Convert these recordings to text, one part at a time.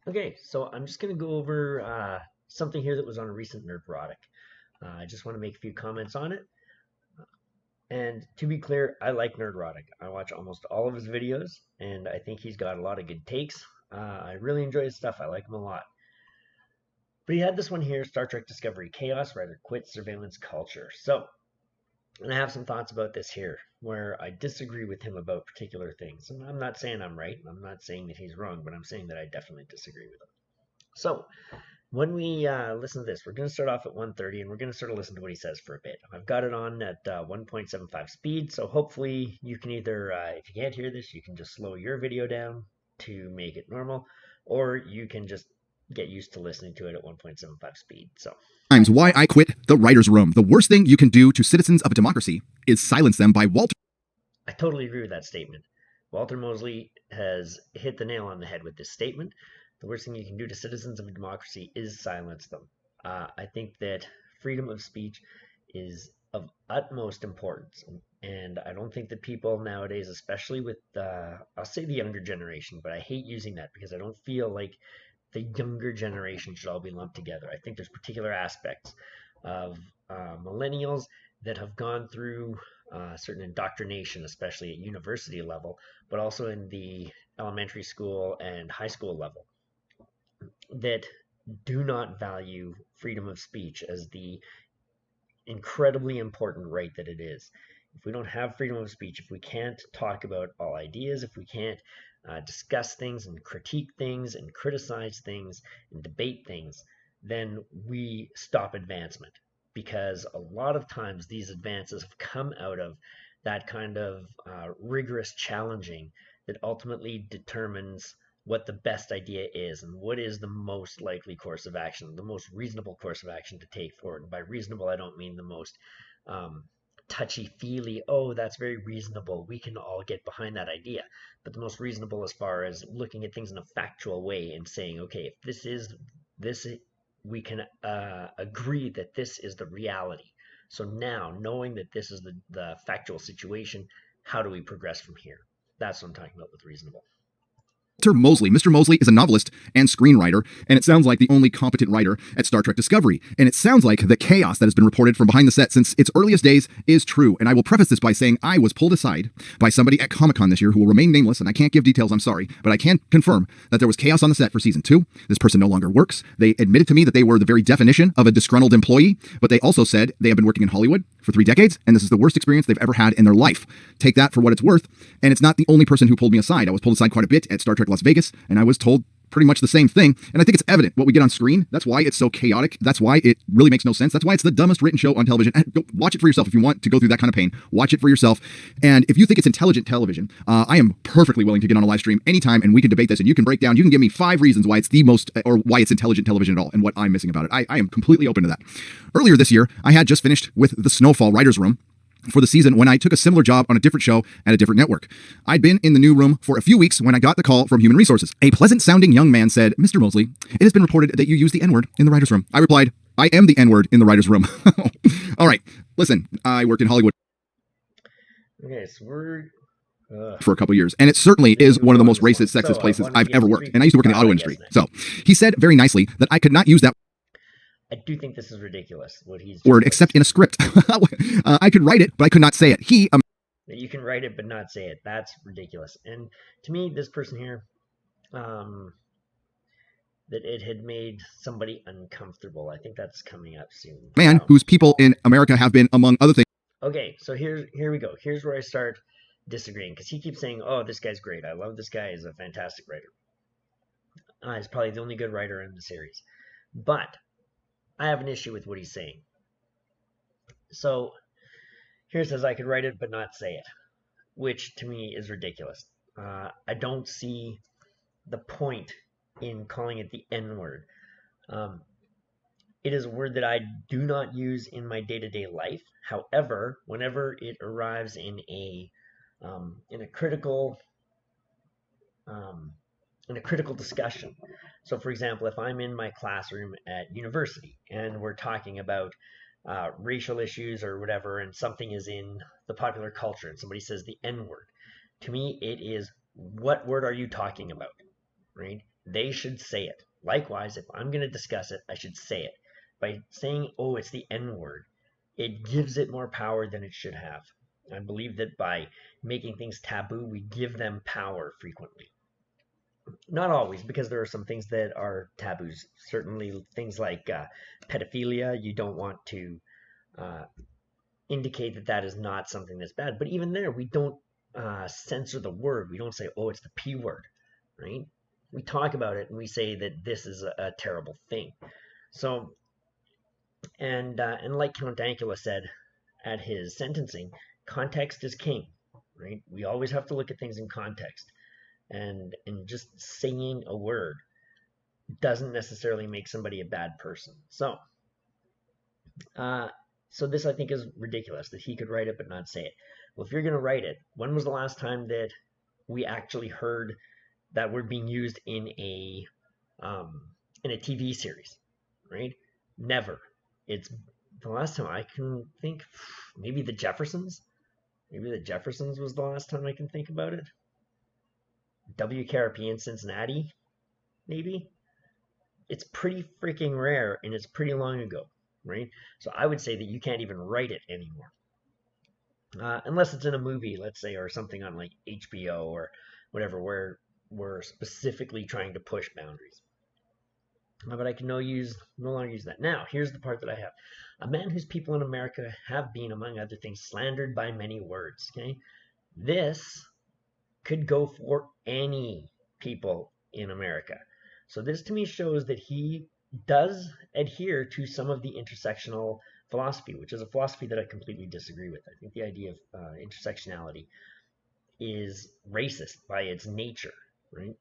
Okay, so I'm just going to go over something here that was on a recent Nerdrotic. I just want to make a few comments on it. And to be clear, I like Nerdrotic. I watch almost all of his videos, and I think he's got a lot of good takes. I really enjoy his stuff. I like him a lot. But he had this one here, Star Trek Discovery: Chaos Writer Quits Surveillance Culture. So, and I have some thoughts about this here, where I disagree with him about particular things. And I'm not saying I'm right. I'm not saying that he's wrong, but I'm saying that I definitely disagree with him. So, when we listen to this, we're going to start off at 130 and we're going to sort of listen to what he says for a bit. I've got it on at 1.75 speed, so hopefully you can either, if you can't hear this, you can just slow your video down to make it normal, or you can just get used to listening to it at 1.75 speed. So, Times Why I Quit the Writer's Room. The worst thing you can do to citizens of a democracy is silence them by Walter. I totally agree with that statement. Walter Mosley has hit the nail on the head with this statement. The worst thing you can do to citizens of a democracy is silence them. I think that freedom of speech is of utmost importance. And I don't think that people nowadays, especially with, I'll say the younger generation, but I hate using that because I don't feel like the younger generation should all be lumped together. I think there's particular aspects of millennials that have gone through certain indoctrination, especially at university level, but also in the elementary school and high school level, that do not value freedom of speech as the incredibly important right that it is. If we don't have freedom of speech, if we can't talk about all ideas, if we can't discuss things and critique things and criticize things and debate things, then we stop advancement. Because a lot of times these advances have come out of that kind of rigorous challenging that ultimately determines what the best idea is and what is the most likely course of action, the most reasonable course of action to take forward. And by reasonable, I don't mean the most um, touchy feely, oh, that's very reasonable. We can all get behind that idea. But the most reasonable as far as looking at things in a factual way and saying, okay, if this, we can agree that this is the reality. So now, knowing that this is the factual situation, how do we progress from here? That's what I'm talking about with reasonable. Mosley. Mr. Mosley is a novelist and screenwriter, and it sounds like the only competent writer at Star Trek Discovery. And it sounds like the chaos that has been reported from behind the set since its earliest days is true. And I will preface this by saying I was pulled aside by somebody at Comic-Con this year who will remain nameless, and I can't give details, I'm sorry, but I can confirm that there was chaos on the set for season 2. This person no longer works. They admitted to me that they were the very definition of a disgruntled employee, but they also said they have been working in Hollywood for 3 decades, and this is the worst experience they've ever had in their life. Take that for what it's worth. And it's not the only person who pulled me aside. I was pulled aside quite a bit at Star Trek Las Vegas, and I was told pretty much the same thing. And I think it's evident what we get on screen. That's why it's so chaotic. That's why it really makes no sense. That's why it's the dumbest written show on television. And go watch it for yourself if you want to go through that kind of pain. Watch it for yourself. And if you think it's intelligent television, I am perfectly willing to get on a live stream anytime and we can debate this and you can break down, you can give me 5 reasons why it's the most, or why it's intelligent television at all and what I'm missing about it. I am completely open to that. Earlier this year, I had just finished with the Snowfall Writers Room for the season when I took a similar job on a different show at a different network. I'd been in the new room for a few weeks when I got the call from Human Resources. A pleasant-sounding young man said, "Mr. Mosley, it has been reported that you use the N-word in the writer's room." I replied, "I am the N-word in the writer's room." All right, listen, I worked in Hollywood Okay, so we're for a couple of years, and it certainly is one of the most racist, sexist places I've ever worked. And I used to work in the auto industry. So he said very nicely that I could not use that I do think this is ridiculous, what he's word except in a script. I could write it, but I could not say it. That you can write it but not say it. That's ridiculous. And to me, this person here, that it had made somebody uncomfortable. I think that's coming up soon. Man whose people in America have been, among other things. Okay, so here we go. Here's where I start disagreeing because he keeps saying, "Oh, this guy's great. I love this guy. He's a fantastic writer. He's probably the only good writer in the series." But I have an issue with what he's saying. So here it says I could write it but not say it, which to me is ridiculous. I don't see the point in calling it the N-word. It is a word that I do not use in my day-to-day life. However, whenever it arrives in a critical discussion. So, for example, if I'm in my classroom at university and we're talking about racial issues or whatever, and something is in the popular culture and somebody says the N word, to me, it is, what word are you talking about? Right? they should say it. Likewise, if I'm going to discuss it, I should say it. By saying, oh, it's the N word, it gives it more power than it should have. I believe that by making things taboo, we give them power frequently. Not always, because there are some things that are taboos. Certainly, things like pedophilia, you don't want to uh, indicate that that is not something that's bad. But even there, we don't censor the word. We don't say, oh, it's the P word, right? We talk about it and we say that this is a terrible thing. So, and like Count Dankula said at his sentencing, context is king, right? We always have to look at things in context. And just saying a word doesn't necessarily make somebody a bad person. Uh, so this I think is ridiculous that he could write it but not say it. Well, if you're going to write it, when was the last time that we actually heard that word being used um, in a TV series, right? Never. It's the last time I can think. Maybe the Jeffersons. Maybe the Jeffersons was the last time I can think about it. WKRP in Cincinnati, maybe. It's pretty freaking rare and it's pretty long ago, right? So I would say that you can't even write it anymore. Unless it's in a movie, let's say, or something on like HBO or whatever, where we're specifically trying to push boundaries. But I can no longer use that. Now, here's the part that I have. A man whose people in America have been, among other things, slandered by many words. Okay, this could go for any people in America. So this to me shows that he does adhere to some of the intersectional philosophy, which is a philosophy that I completely disagree with. I think the idea of intersectionality is racist by its nature, right?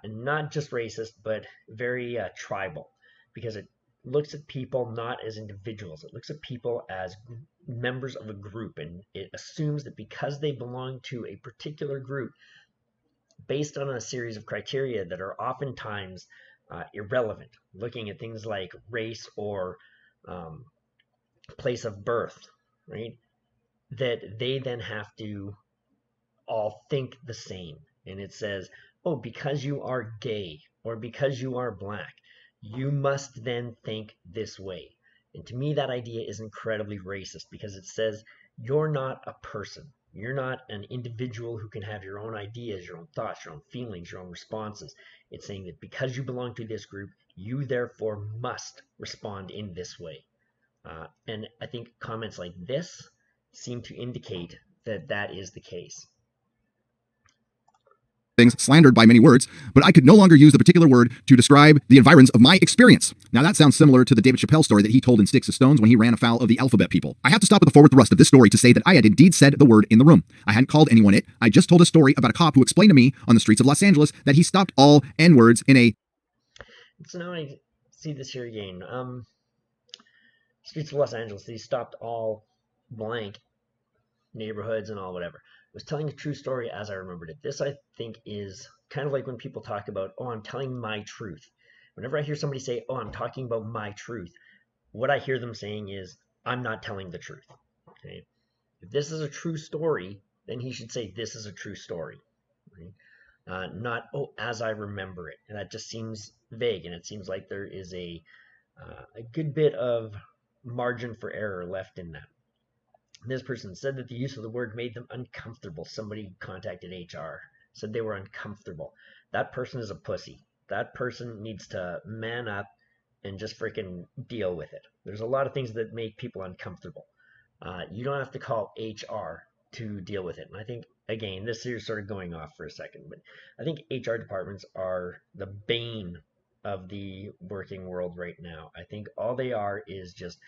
And not just racist, but very tribal, because it looks at people not as individuals. It looks at people as members of a group, and it assumes that because they belong to a particular group, based on a series of criteria that are oftentimes irrelevant, looking at things like race or um, place of birth, right? That they then have to all think the same. And it says, oh, because you are gay or because you are black, you must then think this way. And to me, that idea is incredibly racist because it says you're not a person. You're not an individual who can have your own ideas, your own thoughts, your own feelings, your own responses. It's saying that because you belong to this group, you therefore must respond in this way. And I think comments like this seem to indicate that that is the case. Things slandered by many words, but I could no longer use the particular word to describe the environs of my experience. Now that sounds similar to the David Chappelle story that he told in Sticks and Stones when he ran afoul of the alphabet people. I have to stop at the forward thrust of this story to say that I had indeed said the word in the room. I hadn't called anyone it. I just told a story about a cop who explained to me on the streets of Los Angeles that he stopped all N-words in a... So now I see this here again. Streets of Los Angeles, he stopped all blank neighborhoods and all whatever. Was telling a true story as I remembered it. This, I think, is kind of like when people talk about, oh, I'm telling my truth. Whenever I hear somebody say, oh, I'm talking about my truth, what I hear them saying is, I'm not telling the truth. Okay? If this is a true story, then he should say, this is a true story. Right? Not, oh, as I remember it. And that just seems vague, and it seems like there is a good bit of margin for error left in that. This person said that the use of the word made them uncomfortable. Somebody contacted HR, said they were uncomfortable. That person is a pussy. That person needs to man up and just freaking deal with it. There's a lot of things that make people uncomfortable. You don't have to call HR to deal with it. And I think, again, this is sort of going off for a second, but I think HR departments are the bane of the working world right now. I think all they are is just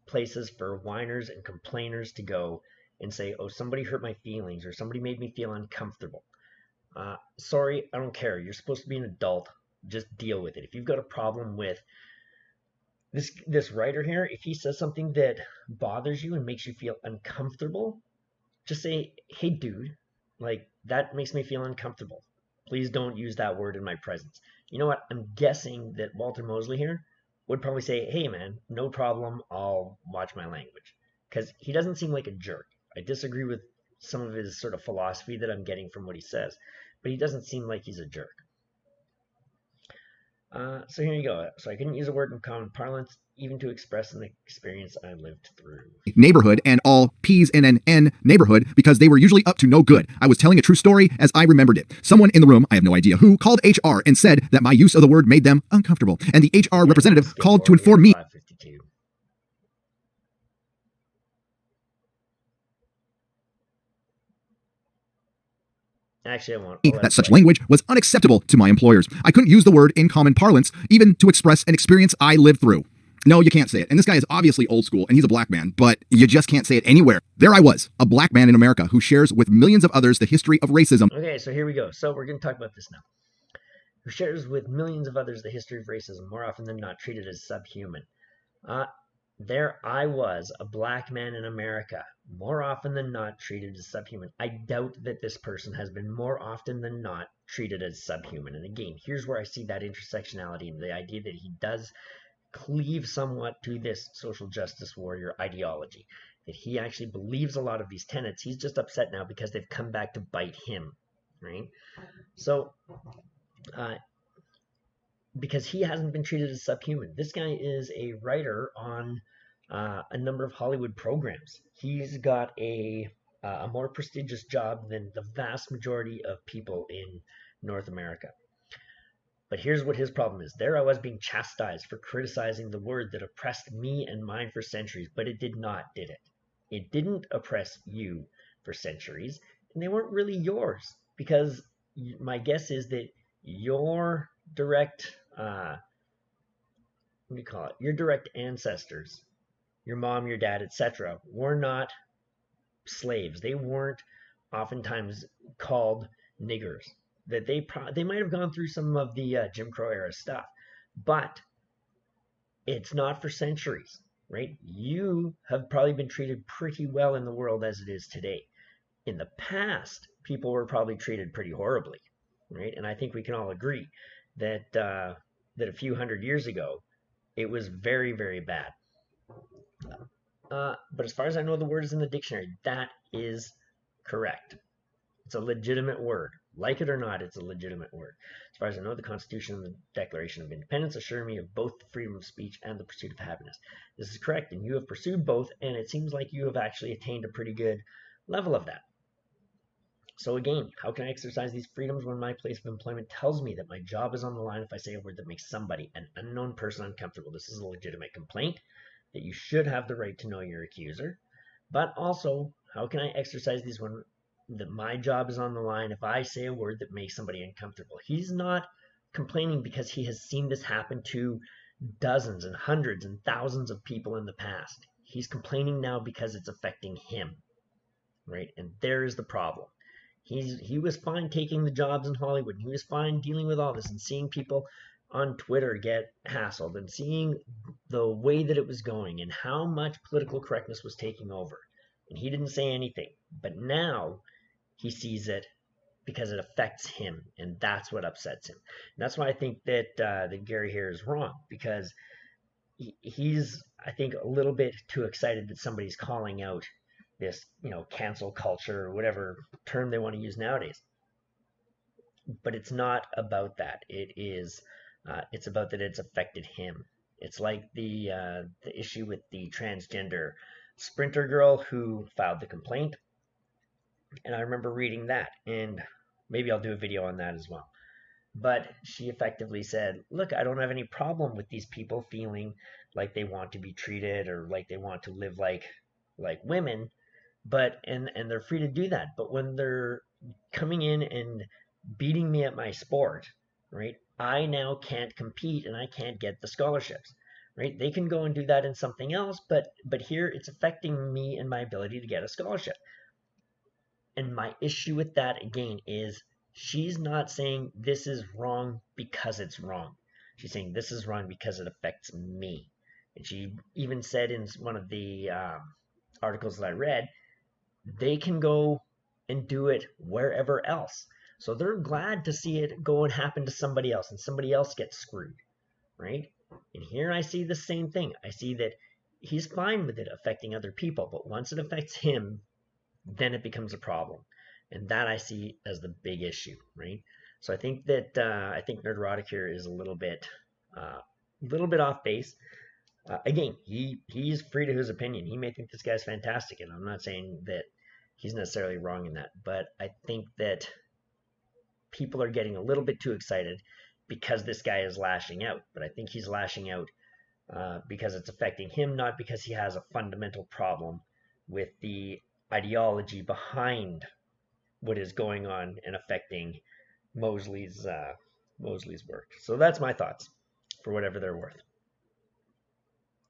places for whiners and complainers to go and say, oh, somebody hurt my feelings or somebody made me feel uncomfortable. Sorry, I don't care. You're supposed to be an adult. Just deal with it. If you've got a problem with this writer here, if he says something that bothers you and makes you feel uncomfortable, just say, hey, dude, like, that makes me feel uncomfortable. Please don't use that word in my presence. You know what? I'm guessing that Walter Mosley here would probably say, hey, man, no problem. I'll watch my language. Because he doesn't seem like a jerk. I disagree with some of his sort of philosophy that I'm getting from what he says, but he doesn't seem like he's a jerk. So here you go. So I couldn't use a word in common parlance even to express an experience I lived through. Neighborhood and all P's in an N neighborhood because they were usually up to no good. I was telling a true story as I remembered it. Someone in the room, I have no idea who, called HR and said that my use of the word made them uncomfortable. And the HR representative called to inform me 552. Actually, I won't. that such language was unacceptable to my employers. I couldn't use the word in common parlance even to express an experience I lived through. No, you can't say it. And this guy is obviously old school and he's a black man, but you just can't say it anywhere. There I was, a black man in America who shares with millions of others the history of racism. Okay, so here we go. So we're going to talk about this now. Who shares with millions of others the history of racism, more often than not treated as subhuman. There I was, a black man in America, more often than not treated as subhuman. I doubt that this person has been more often than not treated as subhuman. And again, here's where I see that intersectionality and the idea that he does cleave somewhat to this social justice warrior ideology, that he actually believes a lot of these tenets. He's just upset now because they've come back to bite him, right? So, because he hasn't been treated as subhuman. This guy is a writer on a number of Hollywood programs. He's got a more prestigious job than the vast majority of people in North America. But here's what his problem is. There I was being chastised for criticizing the word that oppressed me and mine for centuries, but it did not, did it? It didn't oppress you for centuries, and they weren't really yours, because my guess is that your direct, what do you call it? Your direct ancestors, your mom, your dad, etc., were not slaves. They weren't oftentimes called niggers. That they might have gone through some of the Jim Crow era stuff, but it's not for centuries, right? You have probably been treated pretty well in the world as it is today. In the past, people were probably treated pretty horribly, right? And I think we can all agree that that a few hundred years ago, it was very, very bad. But as far as I know, the word is in the dictionary. That is correct. It's a legitimate word. Like it or not, it's a legitimate word. As far as I know, the Constitution and the Declaration of Independence assure me of both the freedom of speech and the pursuit of happiness. This is correct, and you have pursued both, and it seems like you have actually attained a pretty good level of that. So again, how can I exercise these freedoms when my place of employment tells me that my job is on the line if I say a word that makes somebody, an unknown person, uncomfortable? This is a legitimate complaint that you should have the right to know your accuser. But also, how can I exercise these when that my job is on the line if I say a word that makes somebody uncomfortable? He's not complaining because he has seen this happen to dozens and hundreds and thousands of people in the past. He's complaining now because it's affecting him, right? And there is the problem. He was fine taking the jobs in Hollywood. He was fine dealing with all this and seeing people on Twitter get hassled and seeing the way that it was going and how much political correctness was taking over. And he didn't say anything. But now he sees it because it affects him, and that's what upsets him. And that's why I think that Gary here is wrong, because he's, I think, a little bit too excited that somebody's calling out this, cancel culture or whatever term they want to use nowadays. But it's not about that. It's about that it's affected him. It's like the issue with the transgender sprinter girl who filed the complaint, and I remember reading that, and maybe I'll do a video on that as well. But she effectively said, look, I don't have any problem with these people feeling like they want to be treated or like they want to live like women, but and they're free to do that. But when they're coming in and beating me at my sport, right, I now can't compete and I can't get the scholarships, right? They can go and do that in something else, but here it's affecting me and my ability to get a scholarship. And my issue with that, again, is she's not saying this is wrong because it's wrong. She's saying this is wrong because it affects me. And she even said in one of the articles that I read, they can go and do it wherever else. So they're glad to see it go and happen to somebody else, and somebody else gets screwed, right? And here I see the same thing. I see that he's fine with it affecting other people, but once it affects him, then it becomes a problem. And that I see as the big issue, right? So I think Nerdrotic here is a little bit off base. Again, he's free to his opinion. He may think this guy's fantastic, and I'm not saying that he's necessarily wrong in that. But I think that people are getting a little bit too excited because this guy is lashing out. But I think he's lashing out because it's affecting him, not because he has a fundamental problem with the ideology behind what is going on and affecting Mosley's Mosley's work. So that's my thoughts, for whatever they're worth.